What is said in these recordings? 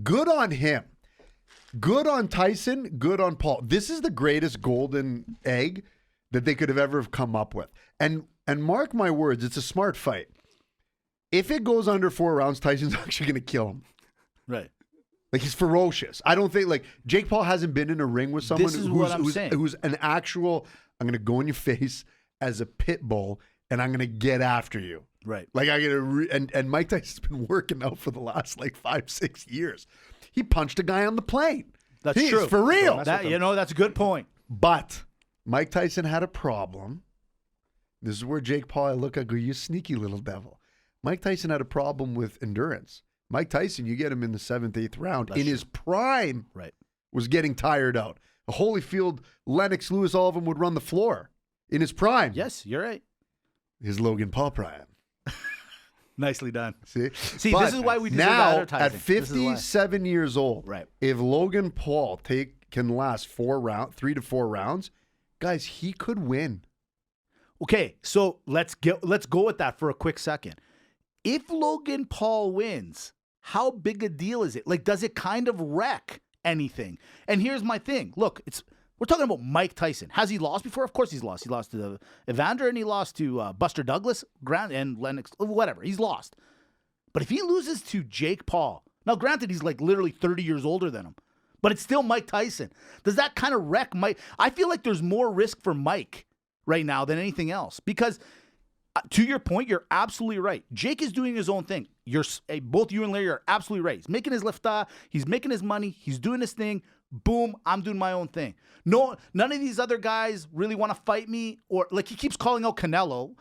good on him. Good on Tyson. Good on Paul. This is the greatest golden egg that they could have ever come up with. And mark my words, it's a smart fight. If it goes under 4 rounds, Tyson's actually going to kill him. Right. Like, he's ferocious. I don't think, like, Jake Paul hasn't been in a ring with someone who's an actual, I'm going to go in your face as a pit bull, and I'm going to get after you. Right. Like, and Mike Tyson's been working out for the last, 5-6 years. He punched a guy on the plane. That's true. For real. That's a good point. But Mike Tyson had a problem. This is where Jake Paul, I look, I go, you sneaky little devil. Mike Tyson had a problem with endurance. Mike Tyson, you get him in the 7th, 8th round. His prime, was getting tired out. Holyfield, Lennox Lewis, all of them would run the floor in his prime. Yes, you're right. His Logan Paul prime. Nicely done. See, this is why we deserve now advertising. At 57 years old, if Logan Paul can last 3 to 4 rounds, guys, he could win. Okay, so let's go with that for a quick second. If Logan Paul wins, how big a deal is it? Like, does it kind of wreck anything? And here's my thing. Look, we're talking about Mike Tyson. Has he lost before? Of course he's lost. He lost to Evander and he lost to Buster Douglas, and Lennox, whatever. He's lost. But if he loses to Jake Paul, now granted he's like literally 30 years older than him, but it's still Mike Tyson. Does that kind of wreck Mike? I feel like there's more risk for Mike right now than anything else because to your point, you're absolutely right. Jake is doing his own thing. Both you and Larry are absolutely right. He's making his lifta. He's making his money. He's doing his thing. Boom, I'm doing my own thing. No, none of these other guys really want to fight me. Or like he keeps calling out Canelo.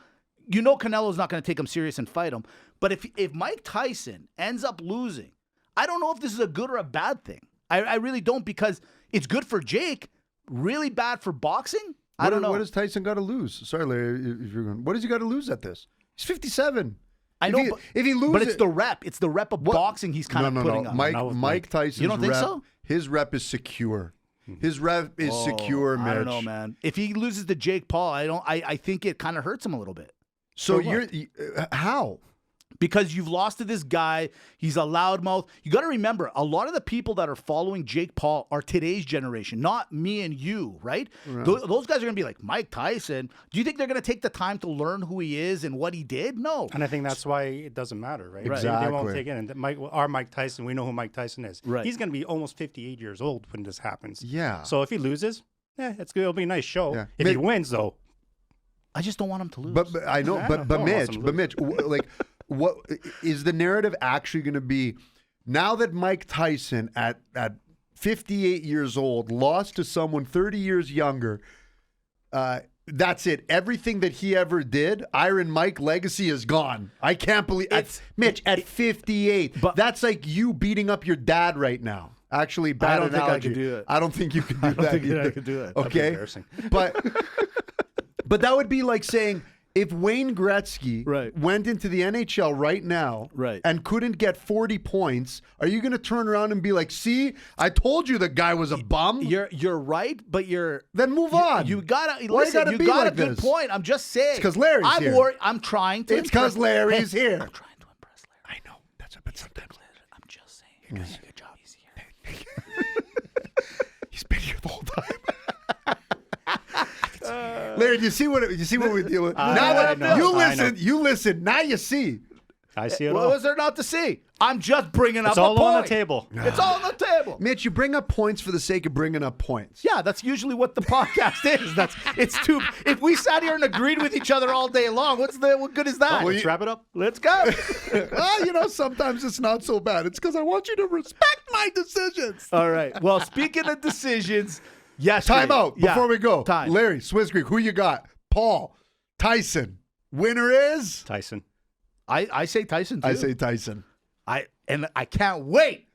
You know Canelo's not going to take him serious and fight him. But if Mike Tyson ends up losing, I don't know if this is a good or a bad thing. I really don't because it's good for Jake, really bad for boxing. I don't know. What does Tyson got to lose? Sorry, Larry, if you're going. What does he got to lose at this? He's 57. I know, if he loses, but it's the rep. It's the rep of boxing he's kind of putting on. Mike Tyson's you don't think rep, so? His rep is secure. His rep is secure, Mitch. I don't know, man. If he loses to Jake Paul, I think it kind of hurts him a little bit. So how? Because you've lost to this guy. He's a loudmouth. You got to remember, a lot of the people that are following Jake Paul are today's generation, not me and you, right? Those guys are going to be like, Mike Tyson. Do you think they're going to take the time to learn who he is and what he did? No. And I think that's why it doesn't matter, right? Exactly. They won't take it. And Mike Tyson, we know who Mike Tyson is. Right. He's going to be almost 58 years old when this happens. Yeah. So if he loses, it's good. It'll be a nice show. Yeah. If he wins, though. I just don't want him to lose. But I know, but Mitch, like, what is the narrative actually going to be now that Mike Tyson at 58 years old lost to someone 30 years younger? That's it. Everything that he ever did, Iron Mike legacy is gone. I can't believe Mitch at 58. But that's like you beating up your dad right now. Actually, bad I don't analogy. think I could do it. I don't think you can do that. I don't think either. I could do it. Okay, embarrassing. But that would be like saying if Wayne Gretzky went into the NHL right now and couldn't get 40 points, are you going to turn around and be like, see, I told you the guy was a bum? You're right, but then move on. You got a good point. I'm just saying. It's because Larry's here. I'm trying to. It's because Larry's here. I'm trying to impress Larry. I know. But sometimes I'm just saying. You're doing a good job. He's here. He's been here the whole time. Larry, do you see what we deal with? You listen. Now you see. I see it all. What was there not to see? I'm just bringing up a point. It's all on the table. It's all on the table. Mitch, you bring up points for the sake of bringing up points. Yeah, that's usually what the podcast is. If we sat here and agreed with each other all day long, what good is that? Let's wrap it up. Let's go. Well, sometimes it's not so bad. It's because I want you to respect my decisions. All right. Well, speaking of decisions, yes. Time out before we go. Time. Larry, Swiss Greek, who you got? Paul, Tyson. Winner is? Tyson. I say Tyson, too. I say Tyson. I can't wait.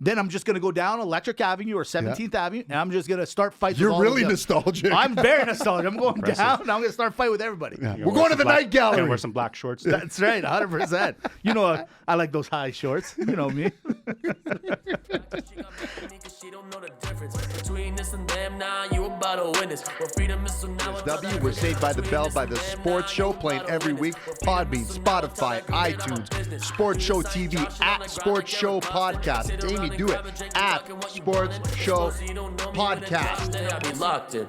Then I'm just going to go down Electric Avenue or 17th Avenue, and I'm just going to start fights with all You're really nostalgic. I'm very nostalgic. I'm going down, and I'm going to start fight with everybody. Yeah. We're going to the night gallery. And wear some black shorts. That's right, 100%. You know, I like those high shorts. You know me. Between this and them, now you about to win this. Where freedom is so now SW. We're Saved by the Bell by the Sports Show, playing every week. Podbean, Spotify, iTunes, Sports Show TV, at Sports Show Podcast. Amy, do it. At Sports Show Podcast. We locked in.